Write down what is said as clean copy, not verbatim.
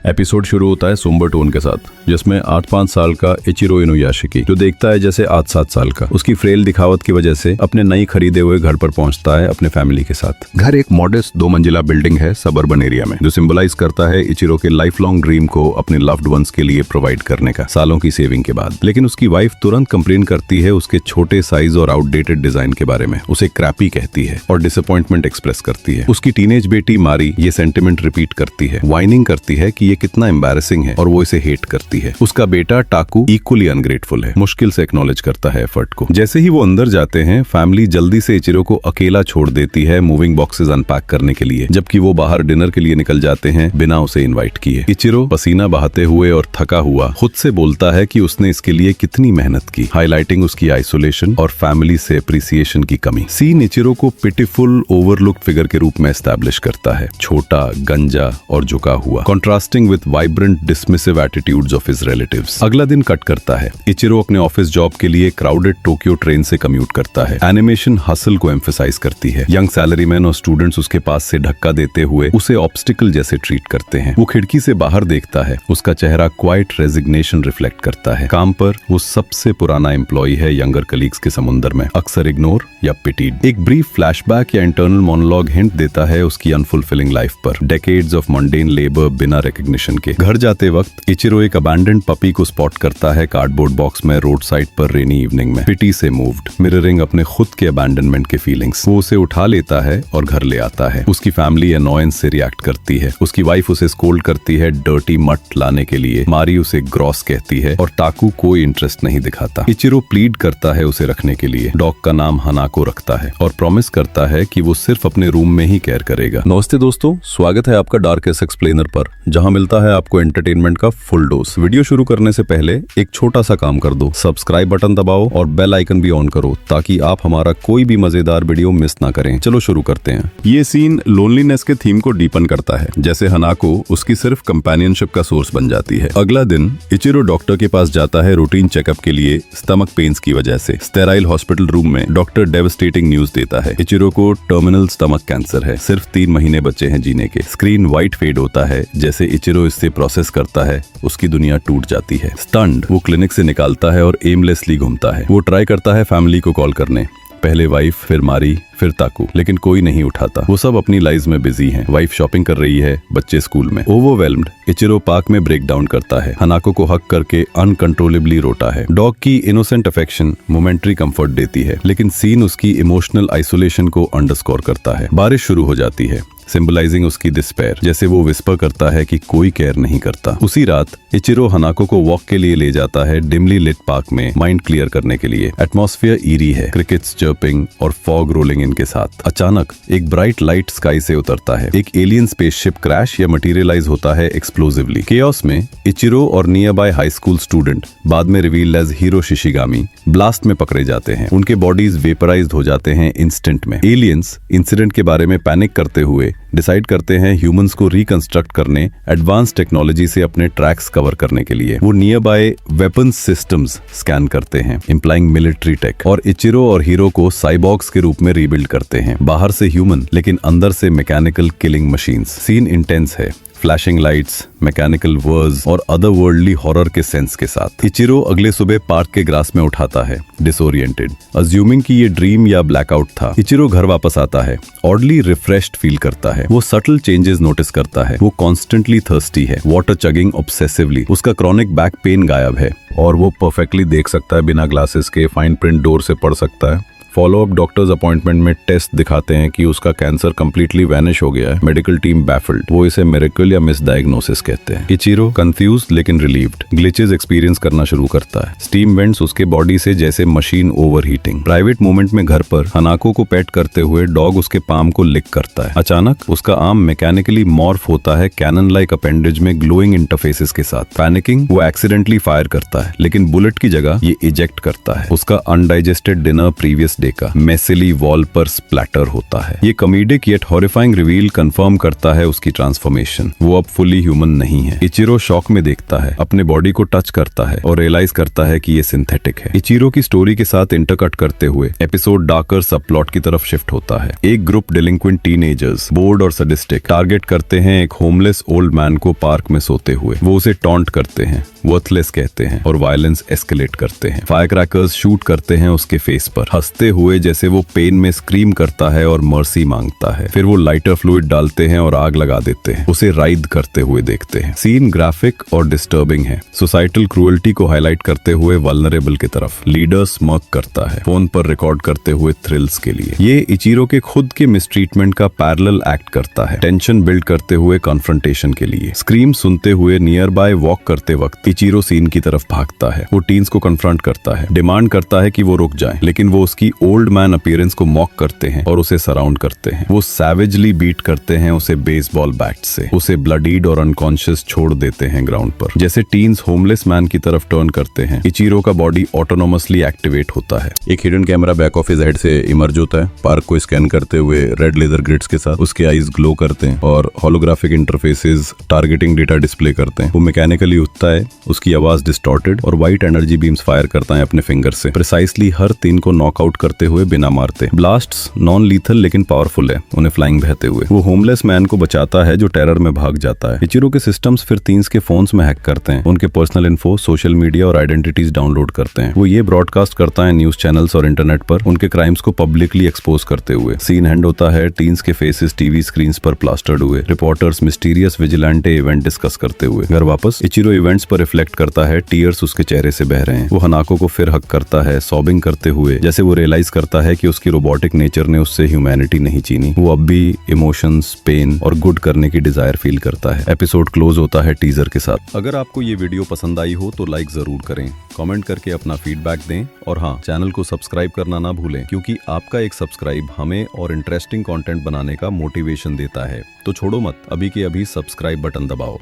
Episode शुरू होता है सोम्बर टोन के साथ, जिसमें 8-5 साल का इचिरो इनुयाशिकी, जो देखता है जैसे 8-7 साल का, उसकी फ्रेल दिखावत की वजह से अपने नई खरीदे हुए घर पर पहुंचता है अपने फैमिली के साथ। घर एक मॉडेस्ट 2 मंजिला बिल्डिंग है सबर्बन एरिया में, जो सिंबलाइज करता है इचिरो के लाइफ लॉन्ग ड्रीम को अपने लव्ड वंस के लिए प्रोवाइड करने का, सालों की सेविंग के बाद। लेकिन उसकी वाइफ तुरंत कंप्लेन करती है उसके छोटे साइज और आउटडेटेड डिजाइन के बारे में, उसे क्रैपी कहती है और डिसअपॉइंटमेंट एक्सप्रेस करती है। उसकी टीनेज बेटी मारी ये सेंटिमेंट रिपीट करती है, वाइनिंग करती है कि ये कितना एम्बैरेसिंग है और वो इसे हेट करती है। उसका बेटा टाकू इक्वली अनग्रेटफुल है, मुश्किल से एक्नॉलेज करता है एफर्ट को। जैसे ही वो अंदर जाते हैं, फैमिली जल्दी से इचिरो को अकेला छोड़ देती है मूविंग बॉक्सेस अनपैक करने के लिए, जबकि वो बाहर डिनर के लिए निकल जाते हैं बिना उसे इनवाइट किए। इचिरो पसीना बहाते हुए और थका हुआ खुद से बोलता है कि उसने इसके लिए कितनी मेहनत की, हाईलाइटिंग उसकी आइसोलेशन और फैमिली से अप्रिसिएशन की कमी। सीन इचिरो को पिटीफुल ओवरलुक्ड फिगर के रूप में एस्टैब्लिश करता है, छोटा, गंजा और झुका हुआ, contrasting with vibrant dismissive attitudes of his relatives. अगला दिन कट करता है। इचिरो अपने ऑफिस जॉब के लिए क्राउडेड टोक्यो ट्रेन से कम्यूट करता है। एनिमेशन हसल को एम्फसाइज करती है। यंग सैलरीमैन और स्टूडेंट्स उसके पास से धक्का देते हुए उसे ऑब्स्टिकल जैसे ट्रीट करते हैं। वो खिड़की से बाहर देखता है, उसका चेहरा क्वाइट रेजिग्नेशन रिफ्लेक्ट करता है। काम पर वो सबसे पुराना एम्प्लॉय है यंगर कलीग्स के समुंदर में, अक्सर इग्नोर या पिटीड। एक ब्रीफ फ्लैशबैक या इंटरनल मोनोलॉग हिंट देता है उसकी अनफुलफिलिंग लाइफ पर, डेकेड्स ऑफ मंडेन लेबर बिना रिकग्निशन के। घर जाते वक्त इचिरो एक अबैंडन्ड पपी को स्पॉट करता है कार्डबोर्ड बॉक्स में रोड साइड पर रेनी इवनिंग में, पिटी से मूव्ड, मिररिंग अपने खुद के अबैंडनमेंट के फीलिंग्स। वो उसे उठा लेता है और घर ले आता है। उसकी फैमिली अनॉयंस से रिएक्ट करती है। उसकी वाइफ उसे स्कोल्ड करती है डर्टी मट लाने के लिए, मारी उसे ग्रॉस कहती है और टाकू कोई इंटरेस्ट नहीं दिखाता। इचिरो प्लीड करता है उसे रखने के लिए। डॉग का नाम हनाको रखता है और प्रॉमिस करता है कि वो सिर्फ अपने रूम में ही केयर करेगा। नमस्ते दोस्तों, स्वागत है आपका डार्केस्ट एक्सप्लेनर पर, जहां मिलता है आपको एंटरटेनमेंट का फुल डोज। वीडियो शुरू करने से पहले एक छोटा सा काम कर दो, सब्सक्राइब बटन दबाओ और बेल आइकन भी ऑन करो ताकि आप हमारा कोई भी मजेदार वीडियो मिस ना करें। चलो शुरू करते हैं। ये सीन लोनलीनेस के थीम को डीपन करता है, जैसे हनाको उसकी सिर्फ कंपेनियनशिप का सोर्स बन जाती है। अगला दिन इचिरो डॉक्टर के पास जाता है रूटीन चेकअप के लिए स्टमक पेन्स की वजह से। स्टेराइल हॉस्पिटल रूम में डॉक्टर डेवस्टेटिंग न्यूज देता है, इचिरो को टर्मिनल स्टमक कैंसर है, सिर्फ 3 महीने बचे हैं जीने के। स्क्रीन व्हाइट फेड होता है, जैसे इचिरो इससे प्रोसेस करता है उसकी दुनिया टूट जाती है। स्टन्ड वो क्लिनिक से निकालता है और एमलेसली घूमता है। वो ट्राई करता है फैमिली को कॉल करने, पहले वाइफ, फिर मारी, फिर ताकू, लेकिन कोई नहीं उठाता। वो सब अपनी लाइफ में बिजी हैं। वाइफ शॉपिंग कर रही है, बच्चे स्कूल में। ओवरवेल्म्ड इचिरो पार्क में ब्रेक डाउन करता है, हनाको को हक करके अनकंट्रोलेबली रोता है। डॉग की इनोसेंट अफेक्शन मोमेंट्री कंफर्ट देती है, लेकिन सीन उसकी इमोशनल आइसोलेशन को अंडरस्कोर करता है। बारिश शुरू हो जाती है, सिंबलाइजिंग उसकी डिस्पेयर, जैसे वो विस्पर करता है कि कोई केयर नहीं करता। उसी रात इचिरो हनाको को वॉक के लिए ले जाता है डिमली लिट पार्क में, माइंड क्लियर करने के लिए। एटमॉस्फेयर ईरी है, क्रिकेट्स चर्पिंग और फॉग रोलिंग इनके साथ। अचानक एक ब्राइट लाइट स्काई से उतरता है। एक एलियन स्पेसशिप क्रैश या मटेरियलाइज होता है एक्सप्लोसिवली। केओस में इचिरो और near by high school student, बाद में रिवील्ड एज हीरो शिशिगामी, ब्लास्ट में पकड़े जाते हैं। उनके बॉडीज वेपराइज्ड हो जाते हैं इंस्टेंट में। एलियंस इंसिडेंट के बारे में पैनिक करते हुए डिसाइड करते हैं ह्यूमंस को रिकंस्ट्रक्ट करने एडवांस टेक्नोलॉजी से अपने ट्रैक्स कवर करने के लिए। वो near by weapons systems scan करते हैं, इंप्लाइंग मिलिट्री टेक, और इचिरो और हीरो को साइबॉर्ग्स के रूप में रीबिल्ड करते हैं। बाहर से ह्यूमन लेकिन अंदर से mechanical killing machines. Scene intense है, फ्लैशिंग लाइट्स, मैकेनिकल वर्ड्स और अदर वर्ल्डली हॉरर के सेंस के साथ। इचिरो अगले सुबह पार्क के ग्रास में उठाता है, डिसोरिएंटेड, अज्यूमिंग कि ये ड्रीम या ब्लैकआउट था। इचिरो घर वापस आता है, ऑडली रिफ्रेश्ड फील करता है। वो सटल चेंजेस नोटिस करता है। वो कॉन्स्टेंटली थर्स्टी है, वाटर चगिंग ऑब्सेसिवली। उसका क्रॉनिक बैक पेन गायब है और वो परफेक्टली देख सकता है बिना ग्लासेस के, फाइन प्रिंट डोर से पढ़ सकता है। फॉलोअप डॉक्टर्स अपॉइंटमेंट में टेस्ट दिखाते हैं कि उसका कैंसर कंप्लीटली वैनिश हो गया है। मेडिकल टीम बैफल्ड, वो इसे मिरेकल या मिसडायग्नोसिस कहते हैं। इचिरो कंफ्यूज्ड लेकिन रिलीव्ड, ग्लिचेस एक्सपीरियंस करना शुरू करता है। स्टीम वेंट्स उसके बॉडी से जैसे मशीन ओवरहीटिंग। प्राइवेट मोमेंट में घर पर हनाको को पेट करते हुए डॉग उसके पाम को लिक करता है। अचानक उसका आर्म मैकेनिकली मॉर्फ होता है कैनन लाइक अपेंडेज में ग्लोइंग इंटरफेसेस के साथ। पैनिकिंग वो एक्सीडेंटली फायर करता है, लेकिन बुलेट की जगह ये इजेक्ट करता है। उसका अनडाइजेस्टेड डिनर प्रीवियस डे का मेसिली वॉल पर स्प्लैटर होता है। ये comedic yet horrifying reveal confirm करता है उसकी ट्रांसफॉर्मेशन। वो अब फुली ह्यूमन नहीं है। इचिरो शॉक में देखता है, अपने बॉडी को टच करता है और रियलाइज करता है कि ये सिंथेटिक है। इचिरो की स्टोरी के साथ इंटरकट करते हुए एपिसोड डार्कर सब प्लॉट की तरफ शिफ्ट होता है। एक ग्रुप डिलिंक्वेंट टीनेजर्स बोर्ड और सडिस्टिक टारगेट करते हैं एक होमलेस ओल्ड मैन को पार्क में सोते हुए। वो उसे टॉन्ट करते हैं, वर्थलेस कहते हैं और वायलेंस एस्केलेट करते हैं। फायर क्रैकर्स शूट करते हैं उसके फेस पर, हंसते हुए जैसे वो पेन में स्क्रीम करता है और मर्सी मांगता है। फिर वो लाइटर फ्लूइड डालते हैं और आग लगा देते हैं। उसे राइड करते हुए देखते हैं। सीन ग्राफिक और डिस्टर्बिंग है, सोसाइटल क्रूअल्टी को हाईलाइट करते हुए वल्नरेबल की तरफ। लीडर स्मर्क करता है, फोन पर रिकॉर्ड करते हुए थ्रिल्स के लिए। ये इचिरो के खुद के मिसट्रीटमेंट का पैरेलल एक्ट करता है, टेंशन बिल्ड करते हुए कॉन्फ्रंटेशन के लिए। स्क्रीम सुनते हुए नियर बाय वॉक करते वक्त इचिरो सीन की तरफ भागता है। वो टीन्स को कन्फ्रंट करता है, डिमांड करता है कि वो रुक जाएं, लेकिन वो उसकी ओल्ड मैन अपीयरेंस को मॉक करते हैं और उसे सराउंड करते हैं। वो सैवेजली बीट करते हैं उसे बेसबॉल बैट से, उसे ब्लडीड और अनकॉन्शियस छोड़ देते हैं ग्राउंड पर। जैसे टीन्स होमलेस मैन की तरफ टर्न करते हैं, इचिरो का बॉडी ऑटोनोमसली एक्टिवेट होता है। एक hidden camera back of his head से इमर्ज होता है, पार्क को स्कैन करते हुए रेड लेजर ग्रिड्स के साथ। उसके आईज ग्लो करते हैं और holographic interfaces targeting data display करते हैं। वो मैकेनिकली उठता है, उसकी आवाज डिस्टॉर्टेड और व्हाइट एनर्जी बीम्स फायर करता है अपने फिंगर से, प्रिसाइसली हर तीन को नॉकआउट करते हुए बिना मारते। ब्लास्ट्स नॉन लीथल लेकिन पावरफुल है, उन्हें फ्लाइंग बहते हुए। वो होमलेस मैन को बचाता है जो टेरर में भाग जाता है। इचिरो के सिस्टम्स फिर तीन्स के फोन्स में हैक करते हैं, उनके पर्सनल इन्फो, सोशल मीडिया और आइडेंटिटीज डाउनलोड करते हैं। वो ये ब्रॉडकास्ट करता है न्यूज चैनल्स और इंटरनेट पर, उनके क्राइम्स को पब्लिकली एक्सपोज करते हुए। सीन हैंड होता है टीन्स के फेसेस टीवी स्क्रीन पर प्लास्टर्ड हुए, reporters mysterious vigilante event discuss करते हुए। घर वापस इचिरो इवेंट्स पर रिफ्लेक्ट करता है, टीयर्स उसके चेहरे से बह रहे हैं। वो हनाको को फिर हक करता है, सॉबिंग करते हुए, जैसे वो रियलाइज करता है कि उसकी रोबोटिक नेचर ने उससे ह्यूमैनिटी नहीं चीनी। वो अब भी इमोशंस, पेन और गुड करने की डिजायर फील करता है। एपिसोड क्लोज होता है टीजर के साथ। अगर आपको ये वीडियो पसंद आई हो तो लाइक जरूर करें, कमेंट करके अपना फीडबैक दें और हाँ, चैनल को सब्सक्राइब करना ना भूलें, क्योंकि आपका एक सब्सक्राइब हमें और इंटरेस्टिंग कंटेंट बनाने का मोटिवेशन देता है। तो छोड़ो मत, अभी के अभी सब्सक्राइब बटन दबाओ।